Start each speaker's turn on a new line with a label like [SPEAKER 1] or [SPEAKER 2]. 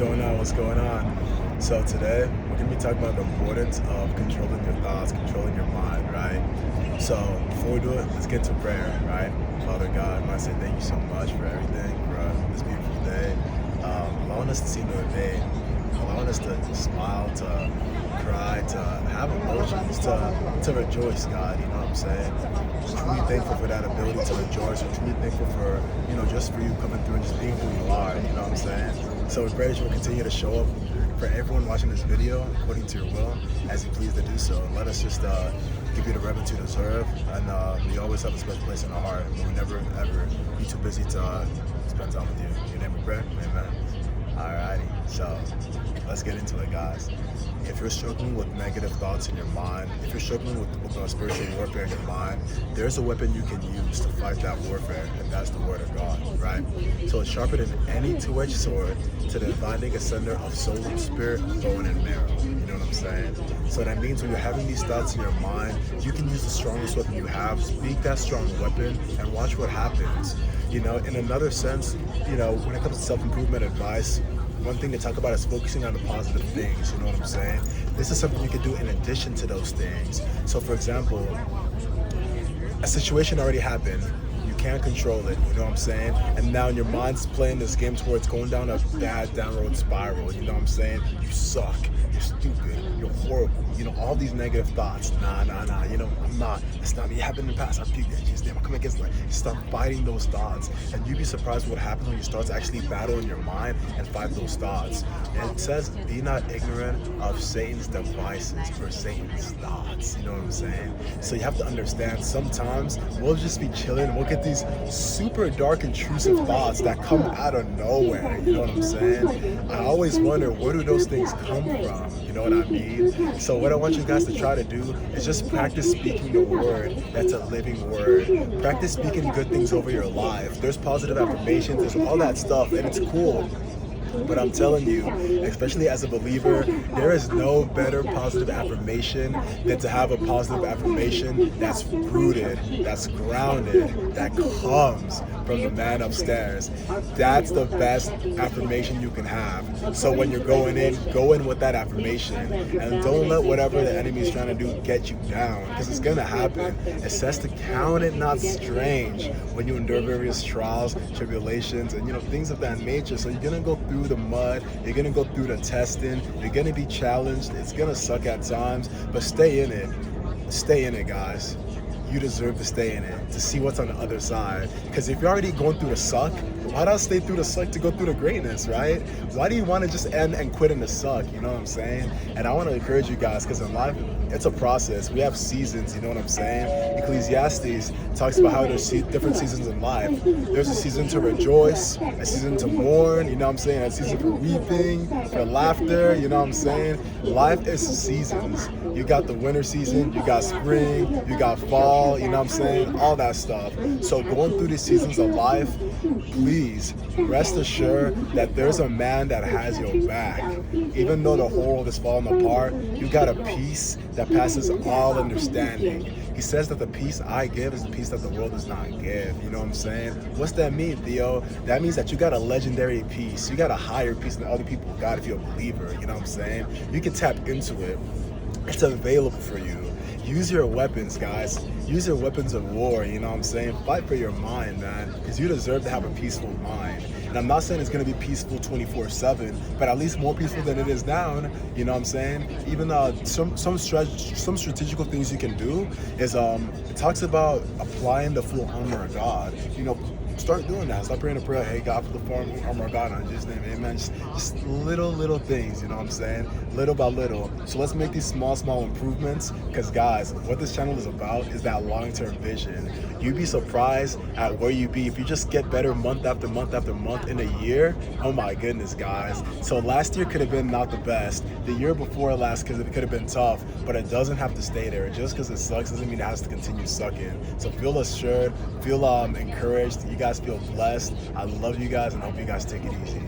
[SPEAKER 1] going on? What's going on? So today we're gonna be talking about the importance of controlling your thoughts, controlling your mind, right? So before we do it, let's get to prayer, right? Father God, I want to say thank you so much for everything, for this beautiful day, allowing us to see another day, allowing us to smile, to cry, to have emotions, to rejoice, God. You know what I'm saying? Just truly thankful for that ability to rejoice. We're truly thankful for, just for you coming through and just being who you are. You know what I'm saying? So we pray that you will continue to show up for everyone watching this video according to your will, as you please to do so. And let us just give you the reverence you deserve, and you always have a special place in our heart. And we never ever be too busy to spend time with you. In your name we pray. Amen. Alrighty, so let's get into it, guys. If you're struggling with negative thoughts in your mind, if you're struggling with spiritual warfare in your mind, there's a weapon you can use to fight that warfare, and that's the Word of God, right? So it's sharper than any two-edged sword, to the dividing asunder of soul and spirit, bone and marrow. You know what I'm saying? So that means when you're having these thoughts in your mind, you can use the strongest weapon you have, speak that strong weapon, and watch what happens. In another sense, when it comes to self-improvement advice, one thing to talk about is focusing on the positive things, you know what I'm saying? This is something you can do in addition to those things. So for example, a situation already happened, you can't control it, you know what I'm saying? And now your mind's playing this game to where it's going down a bad downward spiral, you know what I'm saying? You suck, you're stupid, you're horrible, all these negative thoughts. Nah, I'm not, it's not me, it happened in the past, I puked at Jesus, damn, I come against it. You start fighting those thoughts, and you'd be surprised what happens when you start to actually battle in your mind and fight those thoughts. And it says, be not ignorant of Satan's devices or Satan's thoughts, you know what I'm saying? So you have to understand, sometimes we'll just be chilling, we'll get these super dark, intrusive thoughts that come out of nowhere, you know what I'm saying? I always wonder, where do those things come from? You know what I mean? So what I want you guys to try to do is just practice speaking the word that's a living word. Practice speaking good things over your life. There's positive affirmations, there's all that stuff, and it's cool. But I'm telling you, especially as a believer, there is no better positive affirmation than to have a positive affirmation that's rooted, that's grounded, that comes from the man upstairs. That's the best affirmation you can have. So when you're going in, go in with that affirmation, and don't let whatever the enemy is trying to do get you down, because it's gonna happen. It says to count it not strange when you endure various trials, tribulations, and things of that nature. So you're gonna go through the mud, you're gonna go through the testing, you're gonna be challenged, it's gonna suck at times, but stay in it, guys. You deserve to stay in it, to see what's on the other side. Because if you're already going through the suck, why not stay through the suck to go through the greatness, right? Why do you want to just end and quit in the suck, you know what I'm saying? And I want to encourage you guys, because in life, it's a process. We have seasons, you know what I'm saying? Ecclesiastes talks about how there's different seasons in life. There's a season to rejoice, a season to mourn, you know what I'm saying? A season for weeping, for laughter, you know what I'm saying? Life is seasons. You got the winter season, you got spring, you got fall, you know what I'm saying? All that stuff. So going through these seasons of life, please rest assured that there's a man that has your back. Even though the whole world is falling apart, you got a peace that passes all understanding. He says that the peace I give is the peace that the world does not give. You know what I'm saying? What's that mean, Theo? That means that you got a legendary peace. You got a higher peace than other people got if you're a believer. You know what I'm saying? You can tap into it. It's available for you. Use your weapons, guys. Use your weapons of war, you know what I'm saying? Fight for your mind, man, because you deserve to have a peaceful mind. And I'm not saying it's going to be peaceful 24/7, but at least more peaceful than it is now, you know what I'm saying? Even some strategical things you can do is, it talks about applying the full armor of God. Start doing that. Start praying a prayer, hey God, for the full armor of God, in Jesus' name, amen. Just little things, you know what I'm saying? Little by little. So let's make these small improvements, because guys, what this channel is about is that long-term vision. You'd be surprised at where you be if you just get better month after month after month in a year. Oh my goodness, guys. So last year could have been not the best. The year before last could have been tough, but it doesn't have to stay there. Just because it sucks doesn't mean it has to continue sucking. So feel assured, feel encouraged. You guys feel blessed. I love you guys, and hope you guys take it easy.